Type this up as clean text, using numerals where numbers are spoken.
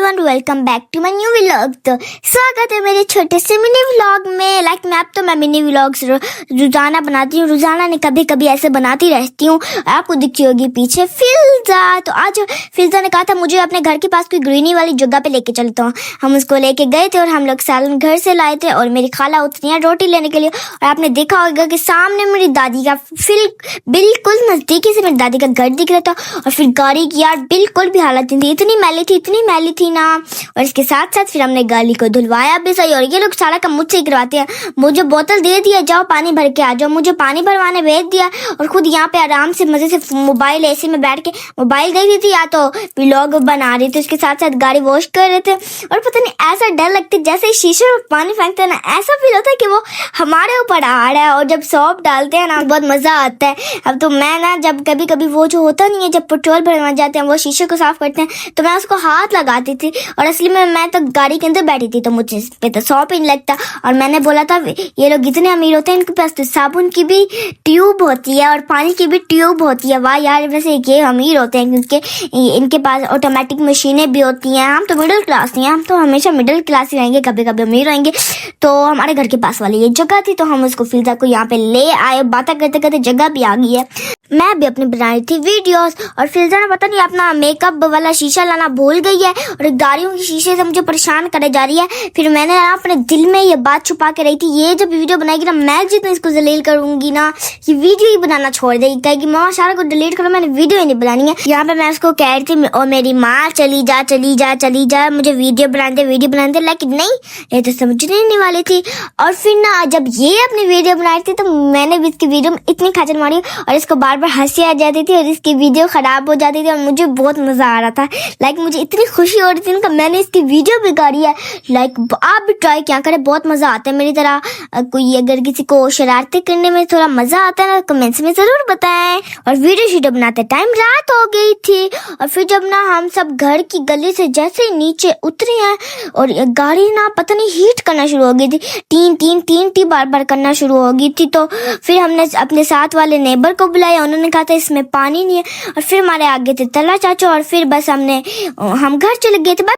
Everyone, welcome back to my new vlog. तो स्वागत है मेरे छोटे से मिनी व्लॉग में। मैं मिनी व्लॉग्स रोजाना बनाती हूँ, रोजाना नहीं कभी कभी ऐसे बनाती रहती हूँ। आपको दिखती होगी पीछे फिल्जा। तो आज फिल्जा ने कहा था मुझे अपने घर के पास कोई ग्रीनी वाली जगह पे लेके चलता हूँ। हम उसको लेके गए थे और हम लोग सालन घर से लाए थे और मेरी खाला उतरी है रोटी लेने के लिए। और आपने देखा होगा कि सामने मेरी दादी का बिल्कुल नजदीकी से मेरी दादी का घर दिख रहा था। और फिर गाड़ी की यार बिल्कुल भी हालत नहीं थी, इतनी मैली थी ना। और इसके साथ साथ फिर हमने गाड़ी को धुलवाया भी सही। और ये लोग सारा काम मुझसे ही करवाते हैं। मुझे बोतल दे दिया, जाओ पानी भर के आ जाओ, मुझे पानी भरवाने भेज दिया और खुद यहाँ पे आराम से मजे से मोबाइल एसी में बैठ के मोबाइल देख रही थी या तो व्लॉग बना रही थी। उसके साथ साथ गाड़ी वॉश कर रहे थे। और पता नहीं ऐसा डर लगता है जैसे शीशे में पानी फेंकते हैं ना, ऐसा फील होता है कि वो हमारे ऊपर आ रहा है। और जब सौंप डालते हैं ना बहुत मजा आता है। अब तो मैं ना जब कभी कभी वो जो होता नहीं है, जब पेट्रोल भरवा जाते हैं वो शीशे को साफ करते हैं तो मैं उसको हाथ लगाती थी। और असली में मैं तो गाड़ी के अंदर बैठी थी तो मुझे इस पे तो सौंप ही नहीं लगता। और मैंने बोला था ये लोग इतने अमीर होते हैं, इनके पास तो साबुन की भी ट्यूब होती है और पानी की भी ट्यूब होती है। वाह यार, वैसे ये अमीर होते हैं क्योंकि इनके पास ऑटोमेटिक मशीनें भी होती हैं। हम तो मिडिल क्लास नहीं है, हम तो हमेशा मिडिल क्लास ही रहेंगे, कभी कभी अमीर रहेंगे। तो हमारे घर के पास वाली ये जगह थी तो हम उसको फिल्जा को यहाँ पे ले आए। बातें करते करते जगह भी आ गई है। मैं भी अपनी बना रही थी वीडियोस और फिल्जा ने पता नहीं अपना मेकअप वाला शीशा लाना भूल गई है और गाड़ियों के शीशे से मुझे परेशान करे जा रही है। फिर मैंने अपने दिल में ये बात छुपा के रही थी, ये जब वीडियो बनाएगी ना मैं जितना इसको जलील करूंगी ना, ये वीडियो ही बनाना छोड़ देगी, कहेगी माँ सारा को डिलीट करो, मैंने वीडियो ही नहीं बनानी है। यहाँ पे मैं उसको कह रही थी और मेरी माँ चली जा मुझे वीडियो बनाने दे, लेकिन नहीं, ये तो समझने नहीं वाली थी। और फिर ना जब ये अपनी वीडियो बनाई थी तो मैंने भी इसकी वीडियो में इतनी खाचर मारी और इसको बार बार हंसी आ जाती थी और इसकी वीडियो खराब हो जाती थी और मुझे बहुत मजा आ रहा था। मुझे इतनी खुशी हो रही थी कि मैंने इसकी वीडियो बिगाड़ी है। आप भी ट्राई किया करें, बहुत मजा आता है मेरी तरह। कोई अगर किसी को शरारतें करने में थोड़ा मजा आता है ना, कमेंट्स में जरूर बताएं। और वीडियो बनाते टाइम रात हो गई थी और फिर जब ना हम सब घर की गली से जैसे ही नीचे उतरे हैं और गाड़ी ना पता नहीं हीट करना शुरू हो गई थी, टी बार करना शुरू हो गई थी। तो फिर हमने अपने साथ वाले नेबर को बुलाया, उन्होंने कहा था इसमें पानी नहीं है। और फिर हमारे आगे थे तला चाचा और फिर बस हम घर चले गए